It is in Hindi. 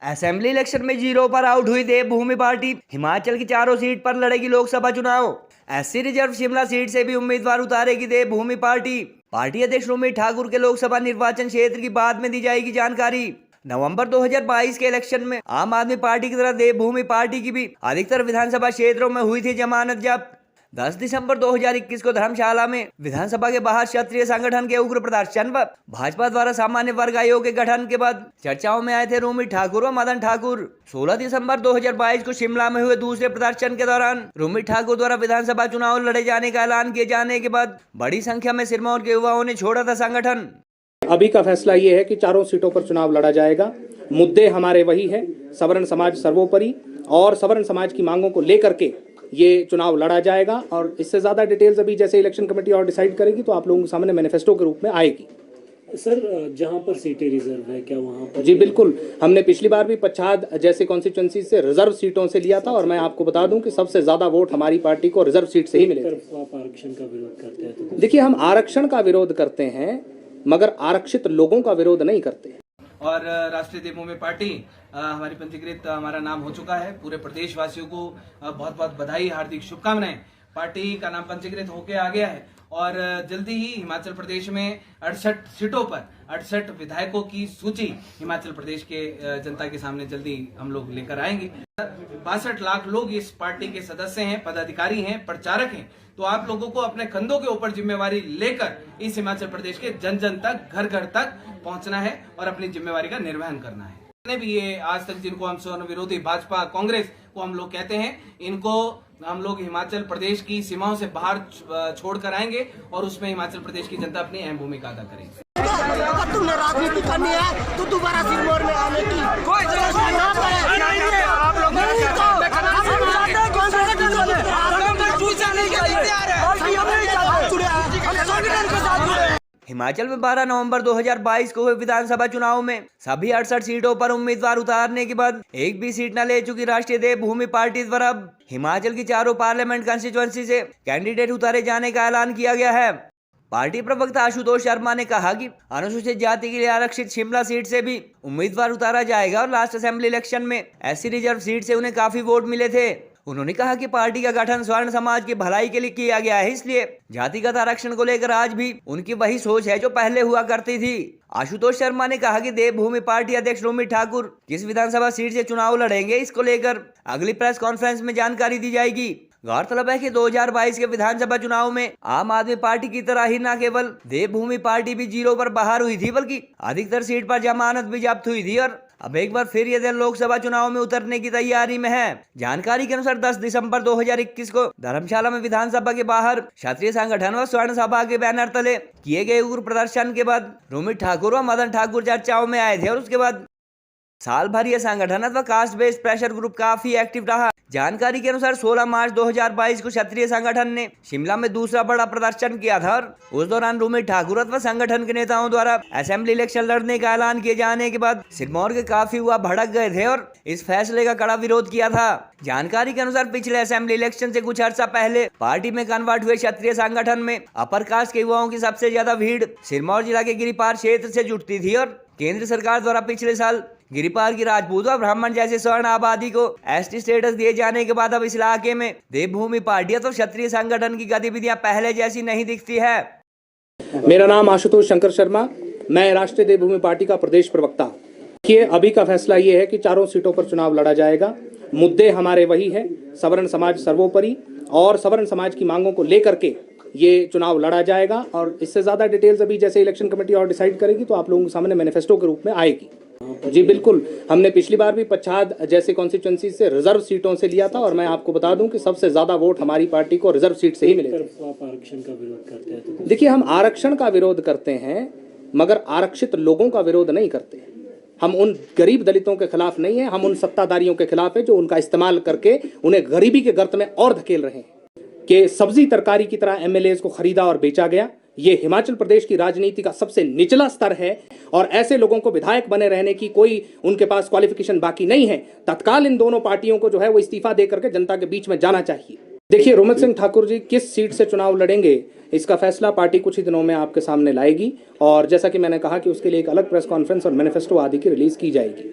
असेंबली इलेक्शन में 0 पर आउट हुई देवभूमि पार्टी। हिमाचल की चारों सीट पर लड़ेगी लोकसभा चुनाव। एससी रिजर्व शिमला सीट से भी उम्मीदवार उतारेगी देवभूमि पार्टी। पार्टी अध्यक्ष रोमित ठाकुर के लोकसभा निर्वाचन क्षेत्र की बाद में दी जाएगी जानकारी। नवंबर 2022 के इलेक्शन में आम आदमी पार्टी की तरह देवभूमि पार्टी की भी अधिकतर विधानसभा क्षेत्रों में हुई थी जमानत जब्त। 10 दिसंबर 2021 को धर्मशाला में विधानसभा के बाहर क्षत्रिय संगठन के उग्र प्रदर्शन व भाजपा द्वारा सामान्य वर्ग आयोग के गठन के बाद चर्चाओं में आए थे रोमित ठाकुर व मदन ठाकुर। 16 दिसंबर 2022 को शिमला में हुए दूसरे प्रदर्शन के दौरान रोमित ठाकुर द्वारा विधानसभा चुनाव लड़े जाने का ऐलान किए जाने के बाद बड़ी संख्या में सिरमौर के युवाओं ने छोड़ा था संगठन। अभी का फैसला ये है कि चारों सीटों पर चुनाव लड़ा जाएगा। मुद्दे हमारे वही है, सवर्ण समाज सर्वोपरि, और सवर्ण समाज की मांगों को लेकर के ये चुनाव लड़ा जाएगा। और इससे ज्यादा डिटेल्स अभी जैसे इलेक्शन कमेटी और डिसाइड करेगी तो आप लोगों के सामने मैनिफेस्टो के रूप में आएगी। सर, जहां पर सीटें रिजर्व है क्या वहां पर? जी बिल्कुल, हमने पिछली बार भी पच्छाद जैसे कॉन्स्टिट्यूंसी से रिजर्व सीटों से लिया था और मैं आपको बता दूं कि सबसे ज्यादा वोट हमारी पार्टी को रिजर्व सीट से ही मिले थे। आप आरक्षण का विरोध करते हैं तो देखिए, हम आरक्षण का विरोध करते हैं मगर आरक्षित लोगों का विरोध नहीं करते। और राष्ट्रीय देवभूमि पार्टी हमारी पंजीकृत, हमारा नाम हो चुका है। पूरे प्रदेशवासियों को बहुत बहुत बधाई, हार्दिक शुभकामनाएं। पार्टी का नाम पंजीकृत होके आ गया है और जल्दी ही हिमाचल प्रदेश में 68 सीटों पर 68 विधायकों की सूची हिमाचल प्रदेश के जनता के सामने जल्दी हम लोग लेकर आएंगे। 62 लाख लोग इस पार्टी के सदस्य हैं, पदाधिकारी हैं, प्रचारक हैं। तो आप लोगों को अपने कंधों के ऊपर जिम्मेवारी लेकर इस हिमाचल प्रदेश के जन जन तक, घर घर तक पहुंचना है और अपनी जिम्मेवारी का निर्वहन करना है। भी ये आज तक जिनको हम सवर्ण विरोधी भाजपा कांग्रेस को हम लोग कहते हैं, इनको हम लोग हिमाचल प्रदेश की सीमाओं से बाहर छोड़कर आएंगे और उसमें हिमाचल प्रदेश की जनता अपनी अहम भूमिका अदा करेगी। अगर तुमने राजनीति करनी है तो दोबारा सिरमौर में आने की कोई जरूरत नहीं है। आप लोग हिमाचल में 12 नवंबर 2022 को हुए विधानसभा चुनाव में सभी 68 सीटों पर उम्मीदवार उतारने के बाद एक भी सीट न ले चुकी राष्ट्रीय देवभूमि पार्टी द्वारा हिमाचल की चारों पार्लियामेंट कंस्टिट्यूएंसी से कैंडिडेट उतारे जाने का ऐलान किया गया है। पार्टी प्रवक्ता आशुतोष शर्मा ने कहा कि अनुसूचित जाति के लिए आरक्षित शिमला सीट से भी उम्मीदवार उतारा जाएगा और लास्ट असेंबली इलेक्शन में एससी रिजर्व सीट से उन्हें काफी वोट मिले थे। उन्होंने कहा कि पार्टी का गठन स्वर्ण समाज की भलाई के लिए किया गया है, इसलिए जातिगत आरक्षण को लेकर आज भी उनकी वही सोच है जो पहले हुआ करती थी। आशुतोष शर्मा ने कहा कि देवभूमि पार्टी अध्यक्ष रोमित ठाकुर किस विधानसभा सीट से चुनाव लड़ेंगे, इसको लेकर अगली प्रेस कॉन्फ्रेंस में जानकारी दी जाएगी। गौरतलब है कि 2022 के विधानसभा चुनाव में आम आदमी पार्टी की तरह ही न केवल देवभूमि पार्टी भी 0 पर बाहर हुई थी, बल्कि अधिकतर सीट पर जमानत भी जब्त हुई थी और अब एक बार फिर ये दल लोकसभा चुनाव में उतरने की तैयारी में है। जानकारी के अनुसार 10 दिसंबर 2021 को धर्मशाला में विधानसभा के बाहर क्षत्रिय संगठन व स्वर्ण सभा के बैनर तले किए गए उग्र प्रदर्शन के बाद रोमित ठाकुर व मदन ठाकुर चर्चाओं में आए थे और उसके बाद साल भर यह संगठन अथवा कास्ट बेस्ड प्रेशर ग्रुप काफी एक्टिव रहा। जानकारी के अनुसार 16 मार्च 2022 को क्षत्रिय संगठन ने शिमला में दूसरा बड़ा प्रदर्शन किया था और उस दौरान रोमित ठाकुर अथवा संगठन के नेताओं द्वारा असेंबली इलेक्शन लड़ने का ऐलान किए जाने के बाद सिरमौर के काफी युवा भड़क गए थे और इस फैसले का कड़ा विरोध किया था। जानकारी के अनुसार पिछले असेंबली इलेक्शन से कुछ अर्सा पहले पार्टी में कन्वर्ट हुए क्षत्रिय संगठन में अपर कास्ट के युवाओं की सबसे ज्यादा भीड़ सिरमौर जिला के गिरिपार क्षेत्र से जुटती थी और केंद्र सरकार द्वारा पिछले साल गिरिपार की राजपूत और ब्राह्मण जैसे स्वर्ण आबादी को एसटी स्टेटस दिए जाने के बाद अब इस इलाके में देवभूमि पार्टी तो क्षत्रिय संगठन की गतिविधियां पहले जैसी नहीं दिखती है। मेरा नाम आशुतोष शंकर शर्मा, मैं राष्ट्रीय देवभूमि पार्टी का प्रदेश प्रवक्ता हूँ। देखिए, अभी का फैसला ये है कि चारों सीटों पर चुनाव लड़ा जाएगा। मुद्दे हमारे वही है, सवर्ण समाज सर्वोपरि, और सवर्ण समाज की मांगों को लेकर के ये चुनाव लड़ा जाएगा। और इससे ज्यादा डिटेल्स अभी जैसे इलेक्शन कमेटी और डिसाइड करेगी तो आप लोगों के सामने मैनिफेस्टो के रूप में आएगी। जी बिल्कुल, हमने पिछली बार भी पच्छाद जैसे कॉन्स्टिट्यूएंसी से रिजर्व सीटों से लिया था और मैं आपको बता दूं कि सबसे ज्यादा वोट हमारी पार्टी को रिजर्व सीट से ही मिले थे। आप आरक्षण का विरोध करते हैं तो देखिए, हम आरक्षण का विरोध करते हैं मगर आरक्षित लोगों का विरोध नहीं करते। हम उन गरीब दलितों के खिलाफ नहीं है, हम उन सत्ताधारियों के खिलाफ है जो उनका इस्तेमाल करके उन्हें गरीबी के गर्त में और धकेल रहे हैं। कि सब्जी तरकारी की तरह एमएलए को खरीदा और बेचा गया, ये हिमाचल प्रदेश की राजनीति का सबसे निचला स्तर है और ऐसे लोगों को विधायक बने रहने की कोई उनके पास क्वालिफिकेशन बाकी नहीं है। तत्काल इन दोनों पार्टियों को जो है वो इस्तीफा दे करके जनता के बीच में जाना चाहिए। देखिए, रोमित सिंह ठाकुर जी किस सीट से चुनाव लड़ेंगे इसका फैसला पार्टी कुछ ही दिनों में आपके सामने लाएगी और जैसा कि मैंने कहा कि उसके लिए एक अलग प्रेस कॉन्फ्रेंस और मैनिफेस्टो आदि की रिलीज की जाएगी।